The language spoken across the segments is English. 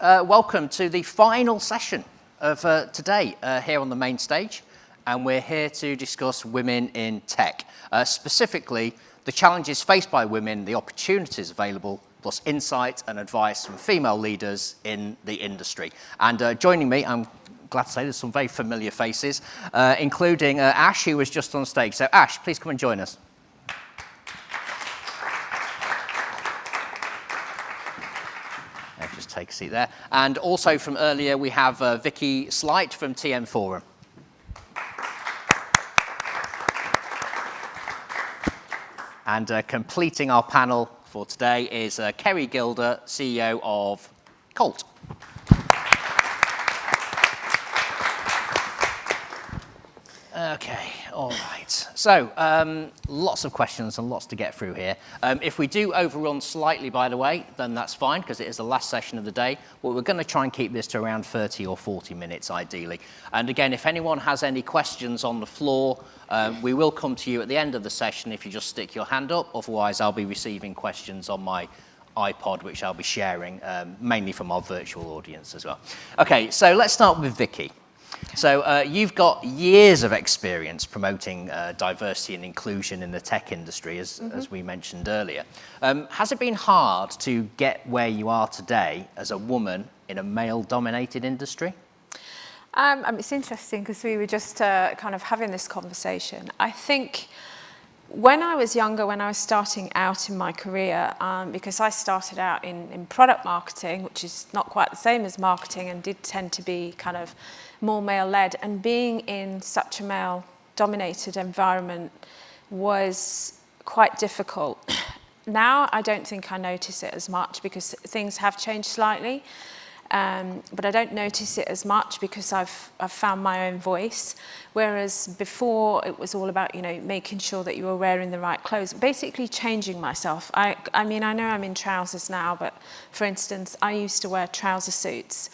welcome to the final session of today here on the main stage, and we're here to discuss women in tech, specifically the challenges faced by women, the opportunities available, plus insight and advice from female leaders in the industry. And joining me, I'm glad to say there's some very familiar faces, including Ash, who was just on stage. So Ash, please come and join us. Just take a seat there. And also from earlier, we have Vicky Sleight from TM Forum. And completing our panel for today is Kerry Gilder, CEO of Colt. Okay, all right. So, lots of questions and lots to get through here. If we do overrun slightly, by the way, then that's fine, because it is the last session of the day. But we're going to try and keep this to around 30 or 40 minutes, ideally. And again, if anyone has any questions on the floor, we will come to you at the end of the session if you just stick your hand up. Otherwise, I'll be receiving questions on my iPod, which I'll be sharing, mainly from our virtual audience as well. Okay, so let's start with Vicky. So you've got years of experience promoting diversity and inclusion in the tech industry, as we mentioned earlier. Has it been hard to get where you are today as a woman in a male-dominated industry? It's interesting because we were just kind of having this conversation. I think when I was younger, when I was starting out in my career, because I started out in product marketing, which is not quite the same as marketing and did tend to be kind of more male-led, and being in such a male-dominated environment was quite difficult. Now I don't think I notice it as much because things have changed slightly, but I don't notice it as much because I've found my own voice. Whereas before it was all about, making sure that you were wearing the right clothes, basically changing myself. I mean, I know I'm in trousers now, but for instance, I used to wear trouser suits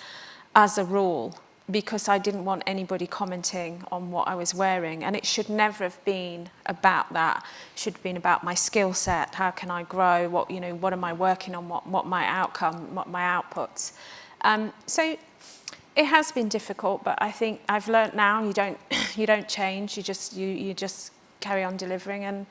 as a rule because I didn't want anybody commenting on what I was wearing. And it should never have been about that. It should have been about my skill set. How can I grow? What am I working on? What my outcome, what my outputs. So it has been difficult, but I think I've learnt now you don't change. You just carry on delivering, and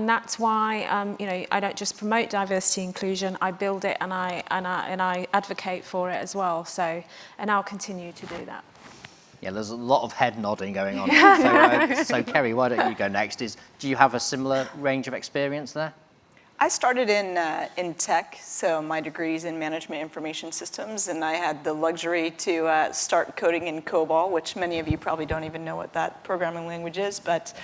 that's why I don't just promote diversity inclusion. I build it and I advocate for it as well. So, and I'll continue to do that. Yeah, there's a lot of head nodding going on. So Kerry, why don't you go next? Do you have a similar range of experience there? I started in tech, so my degree's in management information systems, and I had the luxury to start coding in COBOL, which many of you probably don't even know what that programming language is. But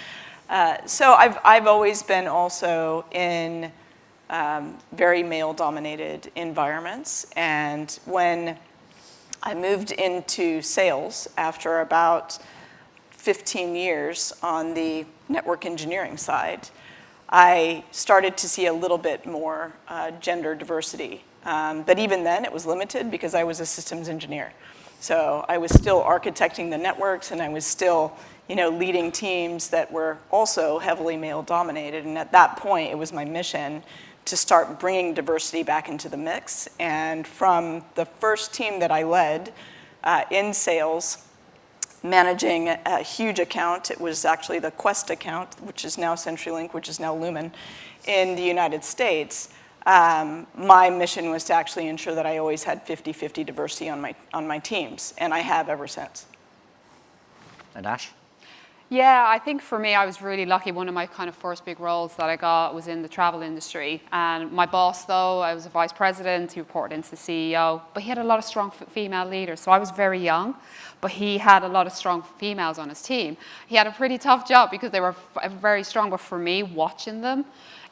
so I've always been also in very male-dominated environments, and when I moved into sales after about 15 years on the network engineering side, I started to see a little bit more gender diversity. But even then, it was limited because I was a systems engineer. So I was still architecting the networks, and I was still leading teams that were also heavily male-dominated. And at that point, it was my mission to start bringing diversity back into the mix. And from the first team that I led in sales, managing a huge account. It was actually the Quest account, which is now CenturyLink, which is now Lumen, in the United States. My mission was to actually ensure that I always had 50-50 diversity on my teams, and I have ever since. And Ash? Yeah, I think for me, I was really lucky. One of my kind of first big roles that I got was in the travel industry. And my boss, though, I was a vice president, he reported into the CEO, but he had a lot of strong female leaders. So I was very young, but he had a lot of strong females on his team. He had a pretty tough job because they were very strong, but for me, watching them,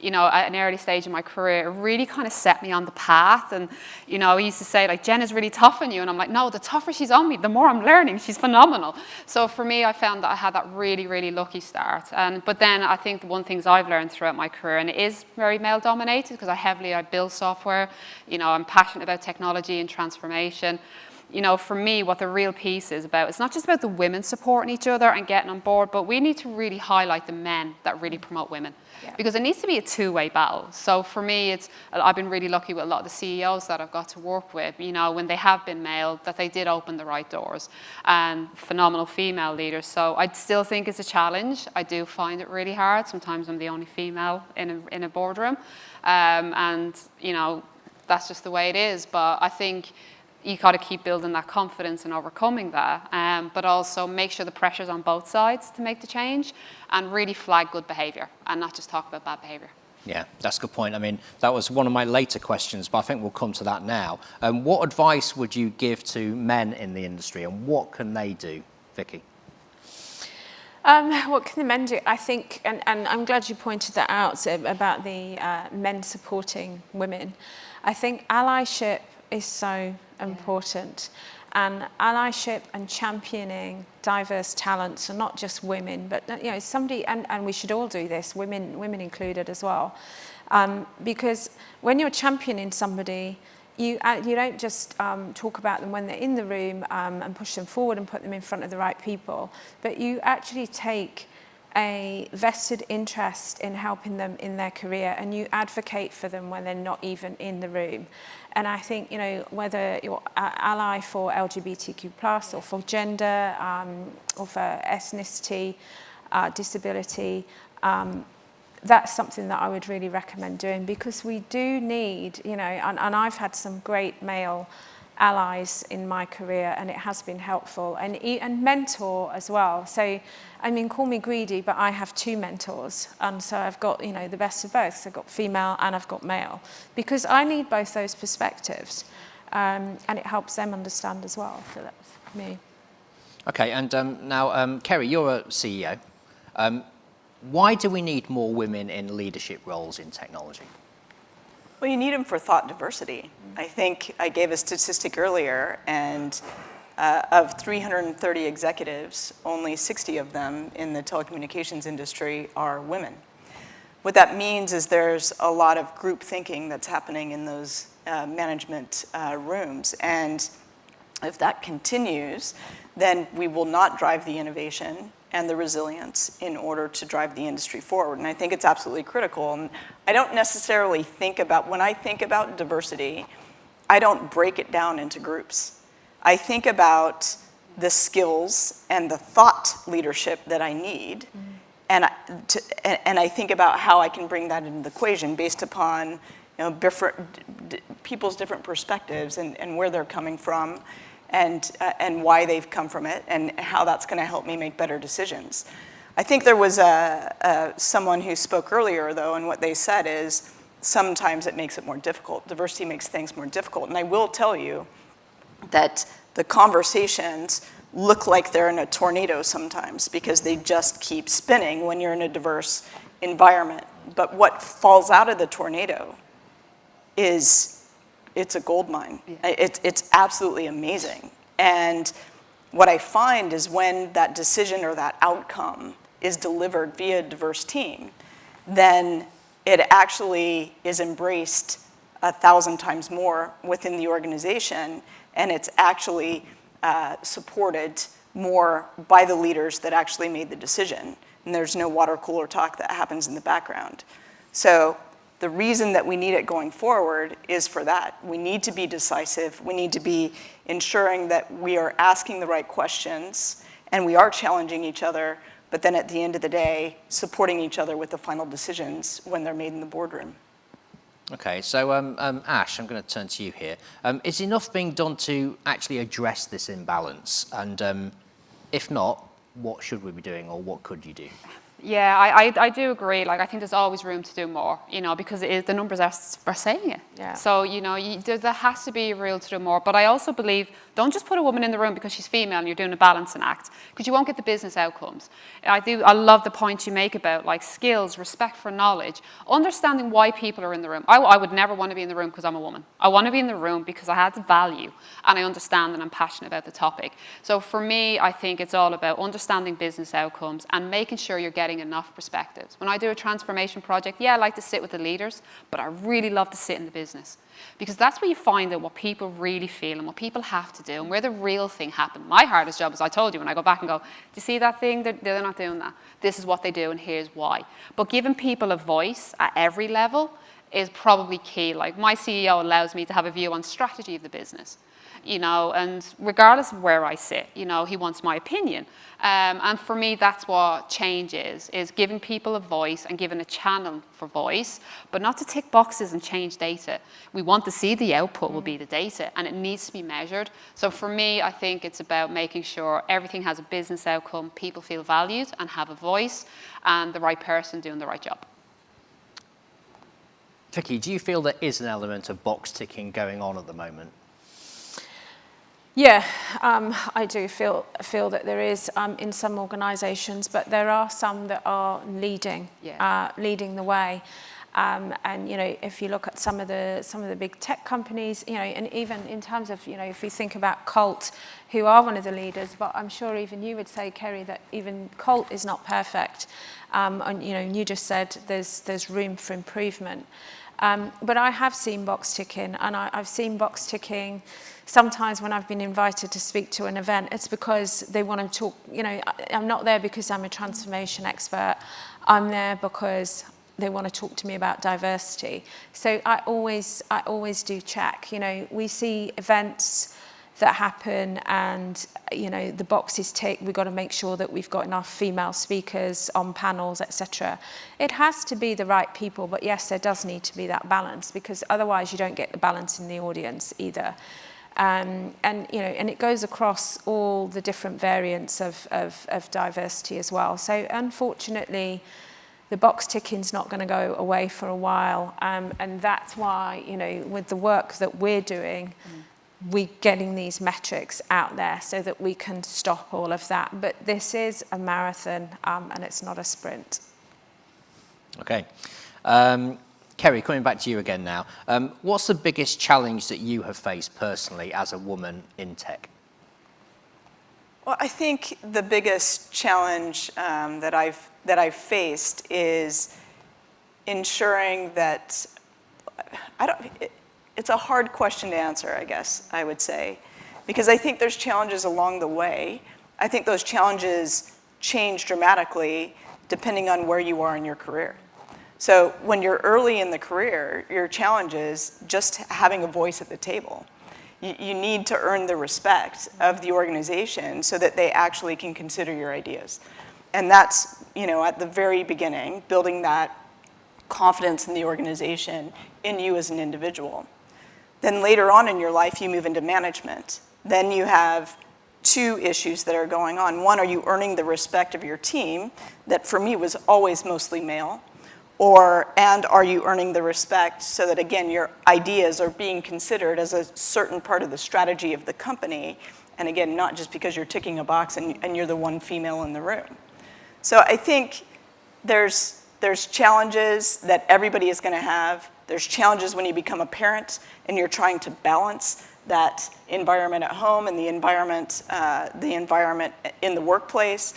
at an early stage in my career, it really kind of set me on the path. And, he used to say, Jen is really tough on you. And I'm like, no, the tougher she's on me, the more I'm learning. She's phenomenal. So for me, I found that I had that really, really lucky start. But then I think the one things I've learned throughout my career, and it is very male dominated because I build software, I'm passionate about technology and transformation. you know, for me, what the real piece is about, it's not just about the women supporting each other and getting on board, but we need to really highlight the men that really promote women. Yeah. Because it needs to be a two-way battle. So for me, I've been really lucky with a lot of the CEOs that I've got to work with, you know, when they have been male, that they did open the right doors, and phenomenal female leaders. So I still think it's a challenge. I do find it really hard. Sometimes I'm the only female in a boardroom. And, you know, that's just the way it is. But I think you got to keep building that confidence and overcoming that, but also make sure the pressure's on both sides to make the change, and really flag good behaviour and not just talk about bad behaviour. Yeah, that's a good point. I mean, that was one of my later questions, but I think we'll come to that now. What advice would you give to men in the industry, and what can they do, Vicky? What can the men do? I think, and I'm glad you pointed that out about the men supporting women. I think allyship is so important, and allyship and championing diverse talents, and not just women, but you know, somebody, and we should all do this, women included as well, because when you're championing somebody, you don't just talk about them when they're in the room and push them forward and put them in front of the right people, but you actually take a vested interest in helping them in their career, and you advocate for them when they're not even in the room. And I think, you know, whether you're an ally for LGBTQ+, or for gender, or for ethnicity, disability, that's something that I would really recommend doing, because we do need, you know, and I've had some great male allies in my career, and it has been helpful, and mentor as well. So, I mean, call me greedy, but I have 2 mentors, and so I've got, you know, the best of both. So I've got female and I've got male, because I need both those perspectives, and it helps them understand as well. So that's me. Okay, and now, Keri, you're a CEO. Why do we need more women in leadership roles in technology? Well, you need them for thought diversity. I think I gave a statistic earlier, and of 330 executives, only 60 of them in the telecommunications industry are women. What that means is there's a lot of group thinking that's happening in those management rooms, and if that continues, then we will not drive the innovation and the resilience in order to drive the industry forward. And I think it's absolutely critical. And I don't necessarily think about, when I think about diversity, I don't break it down into groups. I think about the skills and the thought leadership that I need, and I think about how I can bring that into the equation based upon, you know, people's different perspectives and where they're coming from, and why they've come from it, and how that's going to help me make better decisions. I think there was someone who spoke earlier, though, and what they said is sometimes it makes it more difficult. Diversity makes things more difficult. And I will tell you that the conversations look like they're in a tornado sometimes, because they just keep spinning when you're in a diverse environment. But what falls out of the tornado is, it's a gold mine. Yeah. It's absolutely amazing. And what I find is when that decision or that outcome is delivered via a diverse team, then it actually is embraced 1,000 times more within the organization, and it's actually supported more by the leaders that actually made the decision. And there's no water cooler talk that happens in the background. So the reason that we need it going forward is for that. We need to be decisive. We need to be ensuring that we are asking the right questions, and we are challenging each other, but then at the end of the day, supporting each other with the final decisions when they're made in the boardroom. Okay, so Ash, I'm going to turn to you here. Is enough being done to actually address this imbalance? And if not, what should we be doing, or what could you do? Yeah, I do agree. Like, I think there's always room to do more, you know, because the numbers are saying it. Yeah. So, you know, there has to be real to do more. But I also believe, don't just put a woman in the room because she's female and you're doing a balancing act, because you won't get the business outcomes. I love the point you make about, like, skills, respect for knowledge, understanding why people are in the room. I would never want to be in the room because I'm a woman. I want to be in the room because I have the value and I understand and I'm passionate about the topic. So for me, I think it's all about understanding business outcomes and making sure you're getting getting enough perspectives. When I do a transformation project, yeah, I like to sit with the leaders, but I really love to sit in the business, because that's where you find out what people really feel and what people have to do and where the real thing happened. My hardest job, as I told you, when I go back and go, do you see that thing? They're not doing that. This is what they do and here's why. But giving people a voice at every level is probably key. Like, my CEO allows me to have a view on strategy of the business, you know, and regardless of where I sit, you know, he wants my opinion. And for me, that's what change is giving people a voice and giving a channel for voice, but not to tick boxes and change data. We want to see the output will be the data, and it needs to be measured. So for me, I think it's about making sure everything has a business outcome, people feel valued and have a voice, and the right person doing the right job. Vicky, do you feel there is an element of box ticking going on at the moment? Yeah, I do feel that there is in some organisations, but there are some that are leading the way. And you know, if you look at some of the big tech companies, you know, and even in terms of, you know, if we think about Colt, who are one of the leaders, but I'm sure even you would say, Kerry, that even Colt is not perfect. And you know, you just said there's room for improvement. But I have seen box ticking, and I've seen box ticking. Sometimes when I've been invited to speak to an event, it's because they want to talk, you know, I'm not there because I'm a transformation expert. I'm there because they want to talk to me about diversity. So I always do check. You know, we see events that happen and, you know, the box is ticked. We've got to make sure that we've got enough female speakers on panels, etc. It has to be the right people, but yes, there does need to be that balance, because otherwise you don't get the balance in the audience either. And you know, and it goes across all the different variants of diversity as well. So unfortunately, the box ticking's not going to go away for a while, and that's why, you know, with the work that we're doing, we're getting these metrics out there so that we can stop all of that. But this is a marathon, and it's not a sprint. Okay. Keri, coming back to you again now. What's the biggest challenge that you have faced personally as a woman in tech? Well, I think the biggest challenge that I've faced is ensuring that it's a hard question to answer, I guess I would say, because I think there's challenges along the way. I think those challenges change dramatically depending on where you are in your career. So when you're early in the career, your challenge is just having a voice at the table. You need to earn the respect of the organization so that they actually can consider your ideas. And that's, you know, at the very beginning, building that confidence in the organization, in you as an individual. Then later on in your life, you move into management. Then you have two issues that are going on. One, are you earning the respect of your team, that for me was always mostly male? And are you earning the respect so that, again, your ideas are being considered as a certain part of the strategy of the company, and again, not just because you're ticking a box and you're the one female in the room. So I think there's challenges that everybody is going to have. There's challenges when you become a parent and you're trying to balance that environment at home and the environment in the workplace.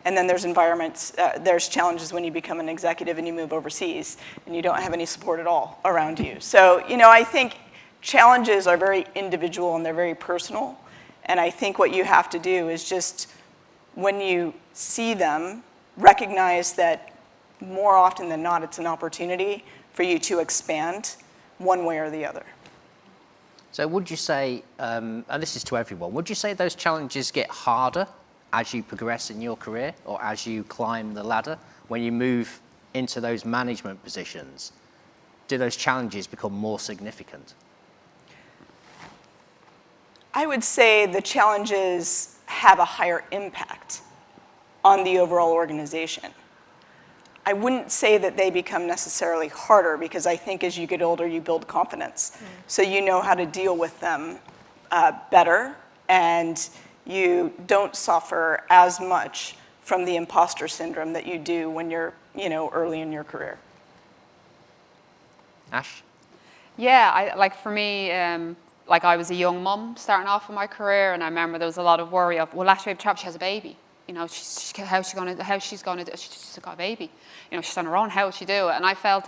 And then there's challenges when you become an executive and you move overseas and you don't have any support at all around you. So, you know, I think challenges are very individual and they're very personal. And I think what you have to do is just, when you see them, recognize that more often than not, it's an opportunity for you to expand one way or the other. So would you say, and this is to everyone, would you say those challenges get harder as you progress in your career or as you climb the ladder? When you move into those management positions, do those challenges become more significant? I would say the challenges have a higher impact on the overall organization. I wouldn't say that they become necessarily harder, because I think as you get older, you build confidence. So you know how to deal with them better, and you don't suffer as much from the imposter syndrome that you do when you're, you know, early in your career. Ash? Yeah, like for me, like I was a young mum starting off in my career, and I remember there was a lot of worry of, well, Ash, she has a baby. You know, how's she's gonna do? She's just got a baby. You know, she's on her own. How would she do it? And I felt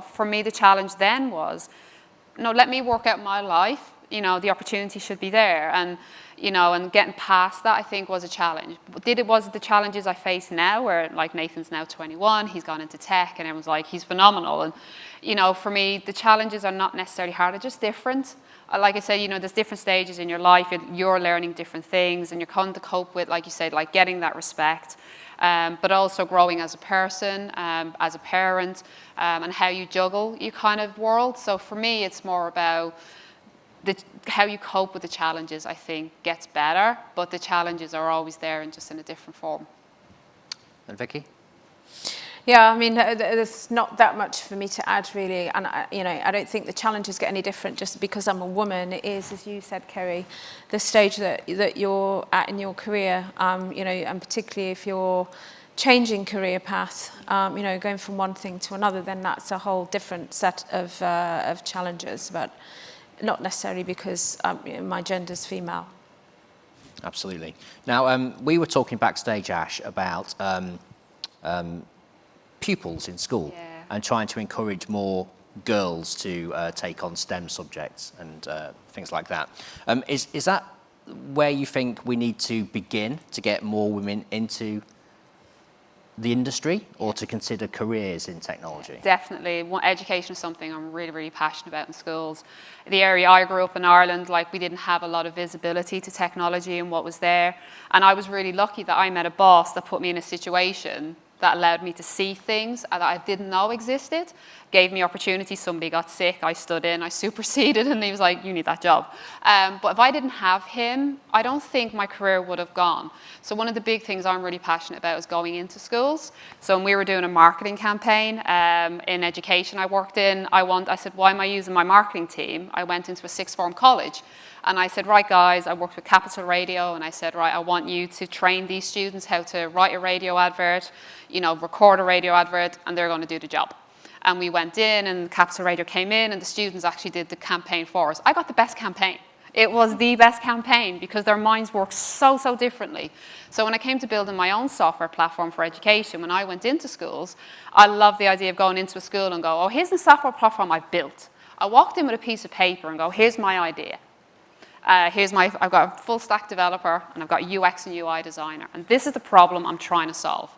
for me, the challenge then was, no, let me work out my life. You know, the opportunity should be there, and you know, and getting past that, I think, was a challenge. Was it the challenges I face now, where like Nathan's now 21, he's gone into tech, and everyone's like, he's phenomenal. And you know, for me, the challenges are not necessarily hard; they're just different. Like I said, you know, there's different stages in your life. You're learning different things, and you're coming to cope with, like you said, like getting that respect. But also growing as a person, as a parent, and how you juggle your kind of world. So for me, it's more about how you cope with the challenges, I think, gets better, but the challenges are always there and just in a different form. And Vicky? Yeah, I mean, there's not that much for me to add, really. And, you know, I don't think the challenges get any different just because I'm a woman. It is, as you said, Kerry, the stage that you're at in your career, you know, and particularly if you're changing career path, you know, going from one thing to another, then that's a whole different set of challenges, but not necessarily because you know, my gender's female. Absolutely. Now, we were talking backstage, Ash, about pupils in school and trying to encourage more girls to take on STEM subjects and things like that. Is that where you think we need to begin to get more women into the industry, or to consider careers in technology? Definitely. Education is something I'm really, really passionate about in schools. The area I grew up in, Ireland, like we didn't have a lot of visibility to technology and what was there. And I was really lucky that I met a boss that put me in a situation that allowed me to see things that I didn't know existed, gave me opportunity. Somebody got sick, I stood in, I superseded, and he was like, you need that job. But if I didn't have him, I don't think my career would have gone. So one of the big things I'm really passionate about is going into schools. So when we were doing a marketing campaign in education I worked in, I said, why am I using my marketing team? I went into a sixth form college. And I said, right, guys, I worked with Capital Radio, and I said, right, I want you to train these students how to write a radio advert, you know, record a radio advert, and they're going to do the job. And we went in, and Capital Radio came in, and the students actually did the campaign for us. I got the best campaign. It was the best campaign because their minds work so, so differently. So when I came to building my own software platform for education, when I went into schools, I loved the idea of going into a school and go, oh, here's the software platform I've built. I walked in with a piece of paper and go, here's my idea. I've got a full stack developer, and I've got a UX and UI designer, and this is the problem I'm trying to solve,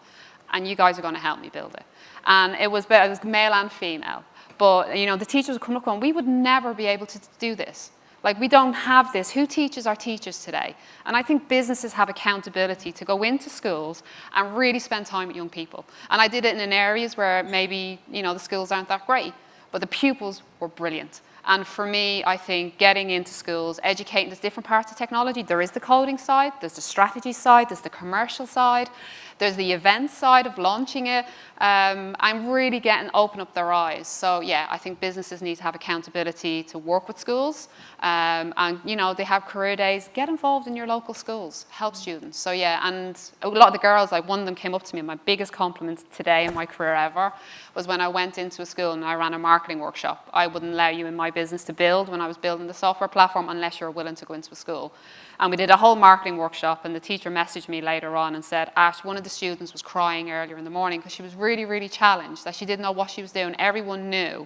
and you guys are going to help me build it. And it was male and female, but you know, the teachers would come up and we would never be able to do this. Like, we don't have this. Who teaches our teachers today? And I think businesses have accountability to go into schools and really spend time with young people. And I did it in areas where maybe, you know, the schools aren't that great, but the pupils were brilliant. And for me, I think getting into schools, educating, there's different parts of technology. There is the coding side, there's the strategy side, there's the commercial side, there's the event side of launching it. I'm really open up their eyes. So yeah, I think businesses need to have accountability to work with schools. And you know, they have career days. Get involved in your local schools, help students. So yeah, and a lot of the girls, like one of them came up to me, and my biggest compliment today in my career ever was when I went into a school and I ran a marketing workshop. I wouldn't allow you in my business to build when I was building the software platform unless you're willing to go into a school. And we did a whole marketing workshop, and the teacher messaged me later on and said, Ash, one of the students was crying earlier in the morning because she was really, really challenged, that she didn't know what she was doing. Everyone knew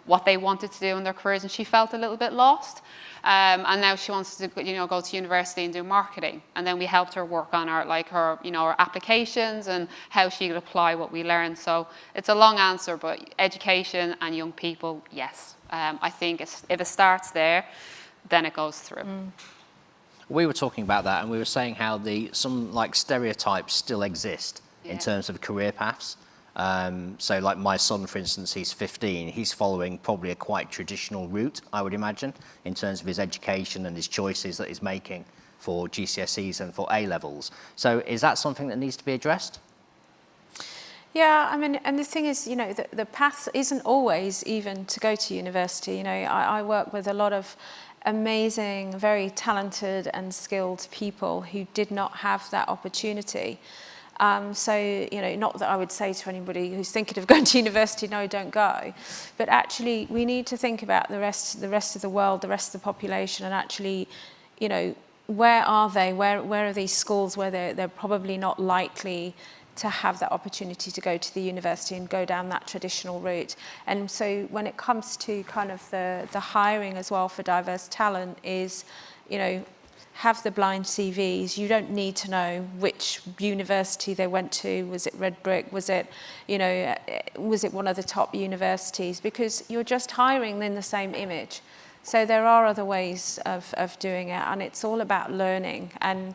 what they wanted to do in their careers, and she felt a little bit lost. And now she wants to, you know, go to university and do marketing. And then we helped her work on her applications and how she could apply what we learned. So it's a long answer, but education and young people, yes. I think if it starts there, then it goes through. We were talking about that, and we were saying how some like stereotypes still exist in terms of career paths. So like my son, for instance, he's 15. He's following probably a quite traditional route, I would imagine, in terms of his education and his choices that he's making for GCSEs and for A-levels. So is that something that needs to be addressed? Yeah, I mean, and the thing is, you know, the path isn't always even to go to university. You know, I work with a lot of amazing, very talented and skilled people who did not have that opportunity. So, you know, not that I would say to anybody who's thinking of going to university, no, don't go. But actually, we need to think about the rest of the world, the rest of the population, and actually, you know, where are they? Where are these schools where they're probably not likely to have that opportunity to go to the university and go down that traditional route? And so when it comes to kind of the hiring as well for diverse talent is, you know, have the blind CVs. You don't need to know which university they went to. Was it Red Brick? Was it, you know, was it one of the top universities? Because you're just hiring in the same image. So there are other ways of doing it, and it's all about learning. And,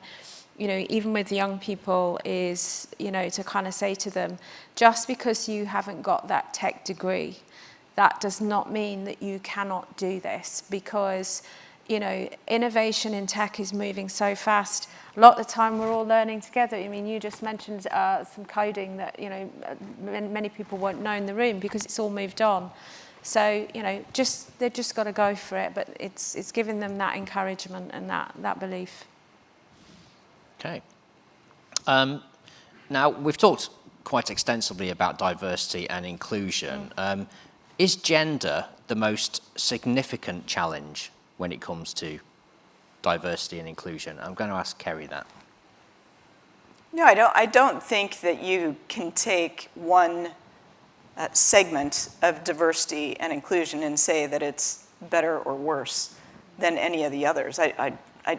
you know, even with young people is, you know, to kind of say to them, just because you haven't got that tech degree, that does not mean that you cannot do this, because, you know, innovation in tech is moving so fast. A lot of the time we're all learning together. I mean, you just mentioned some coding that, you know, many people won't know in the room because it's all moved on. So, you know, they've just got to go for it, but it's giving them that encouragement and that belief. Okay. Now, we've talked quite extensively about diversity and inclusion. Is gender the most significant challenge when it comes to diversity and inclusion? I'm going to ask Keri that. No, I don't think that you can take one segment of diversity and inclusion and say that it's better or worse than any of the others.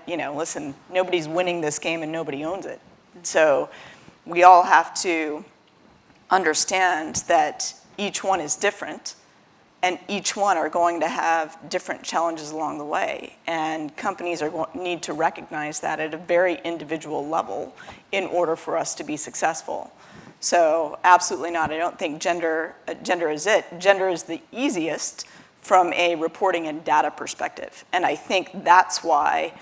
You know, listen, nobody's winning this game and nobody owns it. So we all have to understand that each one is different, and each one are going to have different challenges along the way. And companies need to recognize that at a very individual level in order for us to be successful. So absolutely not. I don't think gender is it. Gender is the easiest from a reporting and data perspective. And I think that's why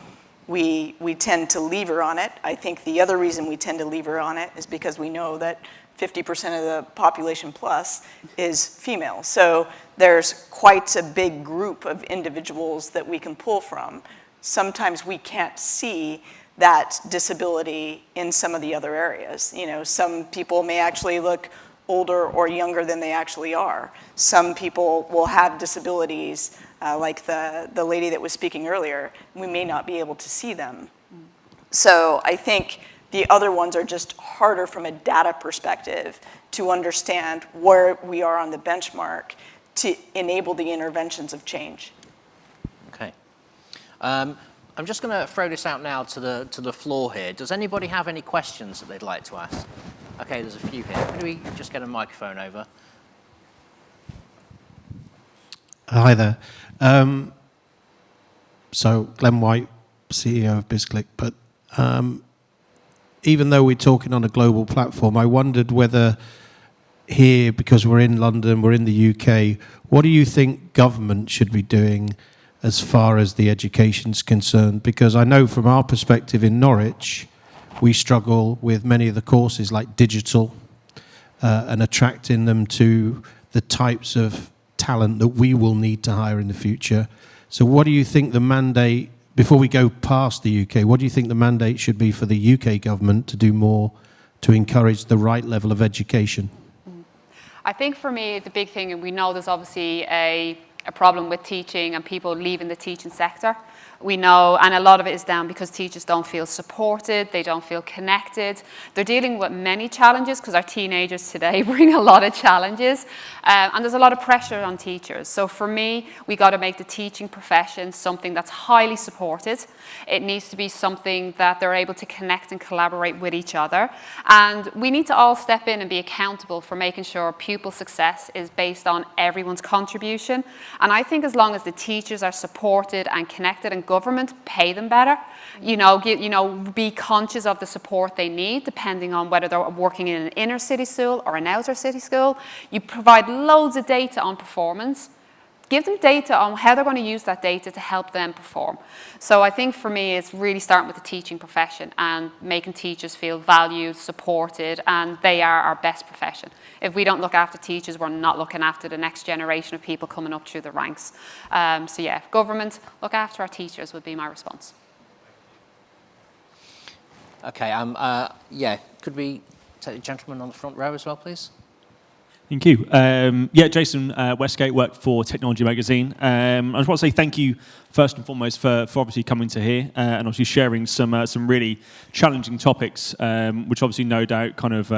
we tend to lever on it. I think the other reason we tend to lever on it is because we know that 50% of the population plus is female. So there's quite a big group of individuals that we can pull from. Sometimes we can't see that disability in some of the other areas. You know, some people may actually look older or younger than they actually are. Some people will have disabilities, like the lady that was speaking earlier. We may not be able to see them. So I think the other ones are just harder from a data perspective to understand where we are on the benchmark to enable the interventions of change. Okay. I'm just going to throw this out now to the floor here. Does anybody have any questions that they'd like to ask? Okay, there's a few here. Could we just get a microphone over? Hi there. So Glenn White, CEO of BizClick, but even though we're talking on a global platform, I wondered whether here, because we're in London, we're in the UK, what do you think government should be doing as far as the education's concerned? Because I know from our perspective in Norwich, we struggle with many of the courses like digital and attracting them to the types of talent that we will need to hire in the future. So what do you think the mandate, before we go past the UK, what do you think the mandate should be for the UK government to do more to encourage the right level of education? I think for me, the big thing, and we know there's obviously a problem with teaching and people leaving the teaching sector. We know, and a lot of it is down because teachers don't feel supported, they don't feel connected. They're dealing with many challenges because our teenagers today bring a lot of challenges, and there's a lot of pressure on teachers. So for me, we got to make the teaching profession something that's highly supported. It needs to be something that they're able to connect and collaborate with each other. And we need to all step in and be accountable for making sure pupil success is based on everyone's contribution. And I think as long as the teachers are supported and connected, and government pay them better, be conscious of the support they need, depending on whether they're working in an inner city school or an outer city school. You provide loads of data on performance. Give them data on how they're going to use that data to help them perform. So I think for me, it's really starting with the teaching profession and making teachers feel valued, supported, and they are our best profession. If we don't look after teachers, we're not looking after the next generation of people coming up through the ranks. So yeah, government, look after our teachers would be my response. Okay, could we take the gentleman on the front row as well, please? Thank you. Yeah, Jason Westgate, worked for Technology Magazine. I just want to say thank you first and foremost for obviously coming to here and obviously sharing some really challenging topics, which obviously no doubt kind of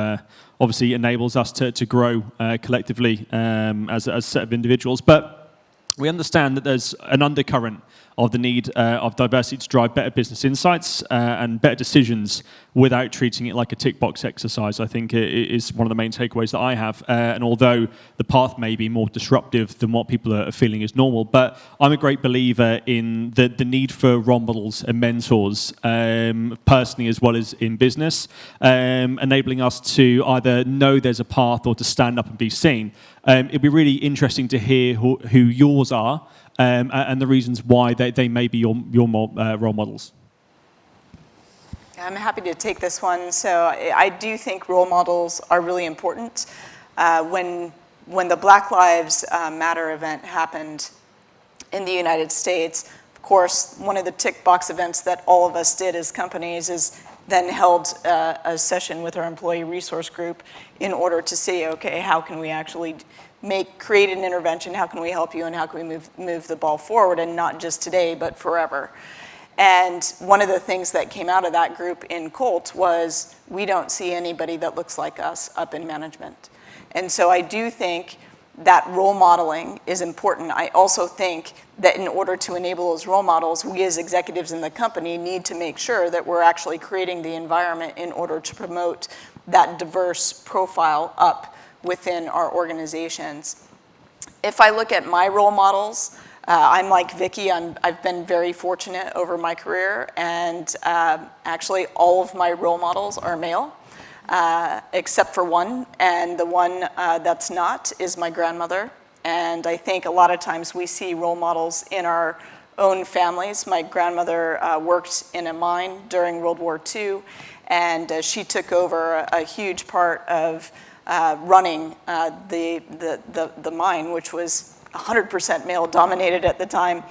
obviously enables us to grow collectively as a set of individuals. But we understand that there's an undercurrent of the need of diversity to drive better business insights and better decisions without treating it like a tick box exercise. I think it is one of the main takeaways that I have. And although the path may be more disruptive than what people are feeling is normal, but I'm a great believer in the need for role models and mentors, personally as well as in business, enabling us to either know there's a path or to stand up and be seen. It'd be really interesting to hear who yours are and the reasons why they may be your role models. I'm happy to take this one. So I do think role models are really important. When the Black Lives Matter event happened in the United States, of course, one of the tick box events that all of us did as companies is then held a session with our employee resource group in order to see, okay, how can we actually create an intervention, how can we help you, and how can we move the ball forward, and not just today, but forever. And one of the things that came out of that group in Colt was, we don't see anybody that looks like us up in management. And so I do think that role modeling is important. I also think that in order to enable those role models, we as executives in the company need to make sure that we're actually creating the environment in order to promote that diverse profile up within our organizations. If I look at my role models, I'm like Vicky. I've been very fortunate over my career, and actually all of my role models are male, except for one, and the one that's not is my grandmother. And I think a lot of times we see role models in our own families. My grandmother worked in a mine during World War II, and she took over a huge part of running the mine, which was 100% male dominated at the time,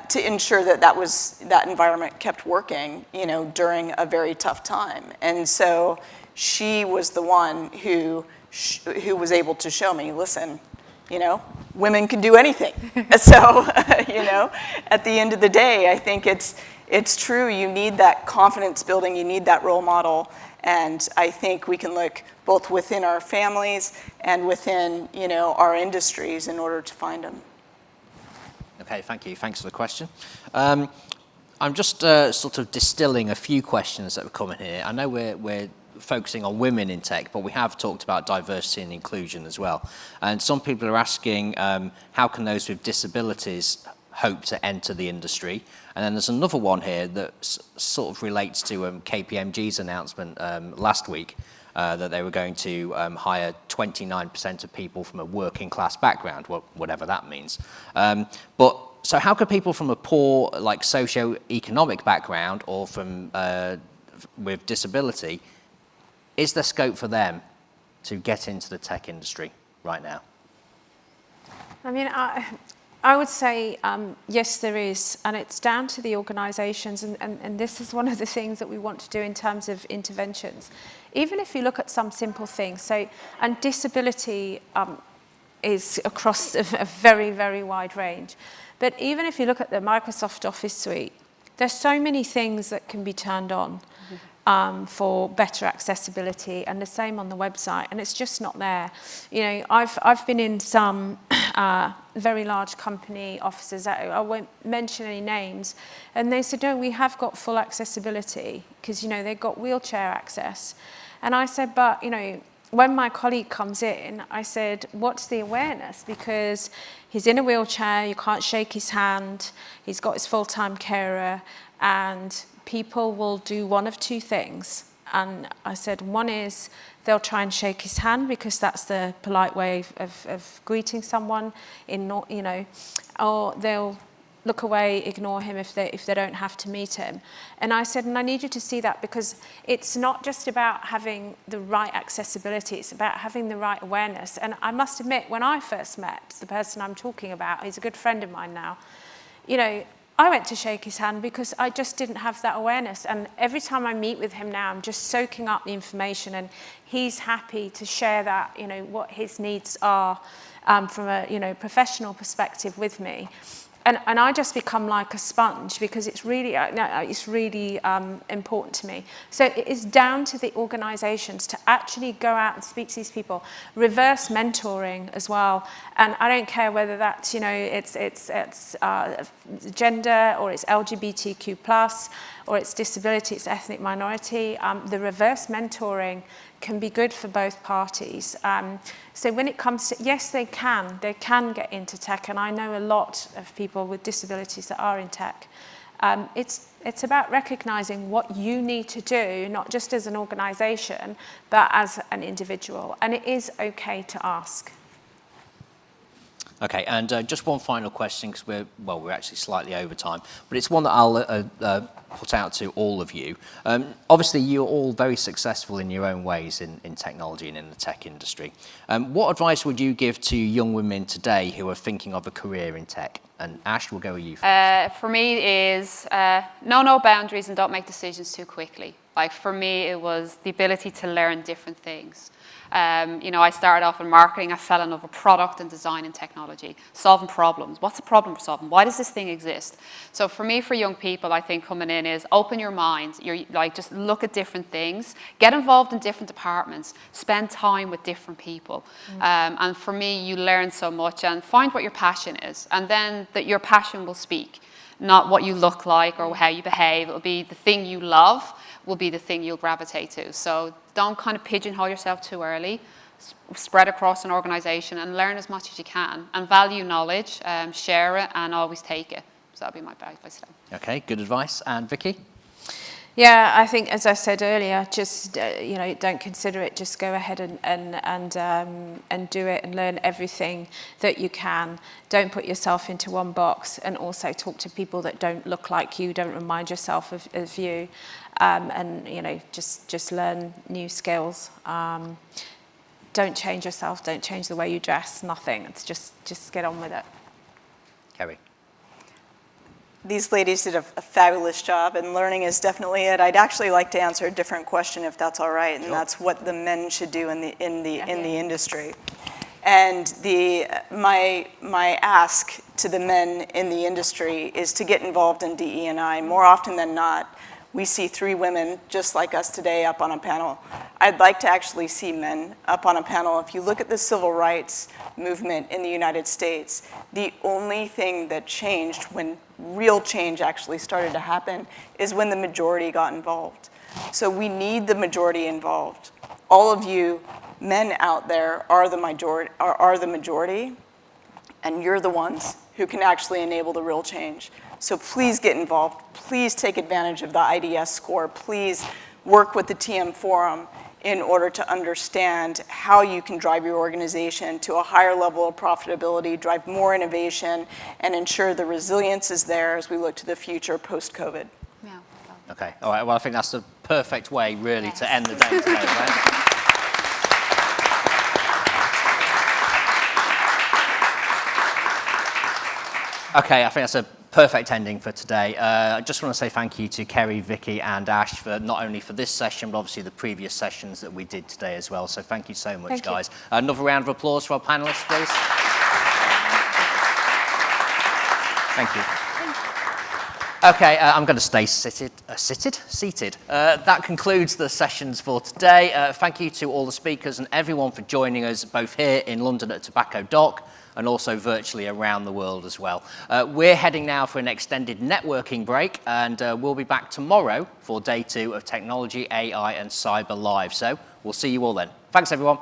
to ensure that environment kept working, during a very tough time. And so she was the one who was able to show me, listen, women can do anything. So, at the end of the day, I think it's true. You need that confidence building. You need that role model. And I think we can look both within our families and within, our industries in order to find them. Okay, thank you. Thanks for the question. I'm just sort of distilling a few questions that have come in here. I know we're focusing on women in tech, but we have talked about diversity and inclusion as well. And some people are asking, how can those with disabilities hope to enter the industry? And then there's another one here that sort of relates to KPMG's announcement last week that they were going to hire 29% of people from a working class background, whatever that means. So how could people from a poor, like socio-economic background or from with disability, is there scope for them to get into the tech industry right now? I mean, I would say, yes, there is, and it's down to the organisations, and this is one of the things that we want to do in terms of interventions. Even if you look at some simple things, and disability is across a very, very wide range, but even if you look at the Microsoft Office suite, there's so many things that can be turned on for better accessibility, and the same on the website, and it's just not there. I've been in some very large company offices, I won't mention any names, and they said, no, we have got full accessibility, because they've got wheelchair access. And I said, but when my colleague comes in, I said, what's the awareness? Because he's in a wheelchair, you can't shake his hand, he's got his full-time carer, and people will do one of two things. And I said, one is they'll try and shake his hand because that's the polite way of greeting someone, or they'll look away, ignore him if they don't have to meet him. And I said, and I need you to see that, because it's not just about having the right accessibility, it's about having the right awareness. And I must admit, when I first met the person I'm talking about, he's a good friend of mine now, I went to shake his hand because I just didn't have that awareness. And every time I meet with him now, I'm just soaking up the information, and he's happy to share that, you know, what his needs are from a, you know, professional perspective with me. And I just become like a sponge because it's really important to me. So it is down to the organisations to actually go out and speak to these people, reverse mentoring as well. And I don't care whether that's, you know, it's gender, or it's LGBTQ+, or it's disability, it's ethnic minority. The reverse mentoring can be good for both parties. So when it comes to, yes, they can get into tech, and I know a lot of people with disabilities that are in tech. It's about recognising what you need to do, not just as an organisation, but as an individual, and it is okay to ask. Okay, and just one final question, because we're actually slightly over time, but it's one that I'll put out to all of you. Obviously, you're all very successful in your own ways in technology and in the tech industry. What advice would you give to young women today who are thinking of a career in tech? And Ash, we'll go with you first. For me is know boundaries and don't make decisions too quickly. Like for me, it was the ability to learn different things. You know, I started off in marketing. I fell in love with product and design and technology, solving problems. What's the problem we're solving? Why does this thing exist? So for me, for young people, I think coming in is open your mind. You're like, just look at different things, get involved in different departments, spend time with different people. And for me, you learn so much, and find what your passion is, and then that your passion will speak, not what you look like or how you behave. It'll be the thing you love will be the thing you'll gravitate to. So don't kind of pigeonhole yourself too early. Spread across an organisation and learn as much as you can, and value knowledge, share it, and always take it. So that'll be my advice. Okay, good advice. And Vicky? Yeah, I think, as I said earlier, just you know, don't consider it. Just go ahead and do it, and learn everything that you can. Don't put yourself into one box, and also talk to people that don't look like you. Don't remind yourself of you, and you know, just learn new skills. Don't change yourself. Don't change the way you dress. Nothing. It's just get on with it. Kerry? These ladies did a fabulous job, and learning is definitely it. I'd actually like to answer a different question, if that's all right, and that's what the men should do in the industry. And my ask to the men in the industry is to get involved in DE&I. More often than not, we see 3 women just like us today up on a panel. I'd like to actually see men up on a panel. If you look at the civil rights movement in the United States, the only thing that changed, when real change actually started to happen, is when the majority got involved. So we need the majority involved. All of you men out there are the majority, and you're the ones who can actually enable the real change. So please get involved. Please take advantage of the IDS score. Please work with the TM Forum in order to understand how you can drive your organization to a higher level of profitability, drive more innovation, and ensure the resilience is there as we look to the future post-COVID. Yeah. Okay, all right, well, I think that's the perfect way, really, to end the day today, right? Okay, I think that's a perfect ending for today. I just want to say thank you to Kerry, Vicky, and Ash for not only for this session, but obviously the previous sessions that we did today as well. So thank you so much, guys. Another round of applause for our panelists, please. Thank you. Okay, I'm going to stay seated. That concludes the sessions for today. Thank you to all the speakers and everyone for joining us, both here in London at Tobacco Dock and also virtually around the world as well. We're heading now for an extended networking break, and we'll be back tomorrow for day 2 of Technology, AI and Cyber Live. So we'll see you all then. Thanks, everyone.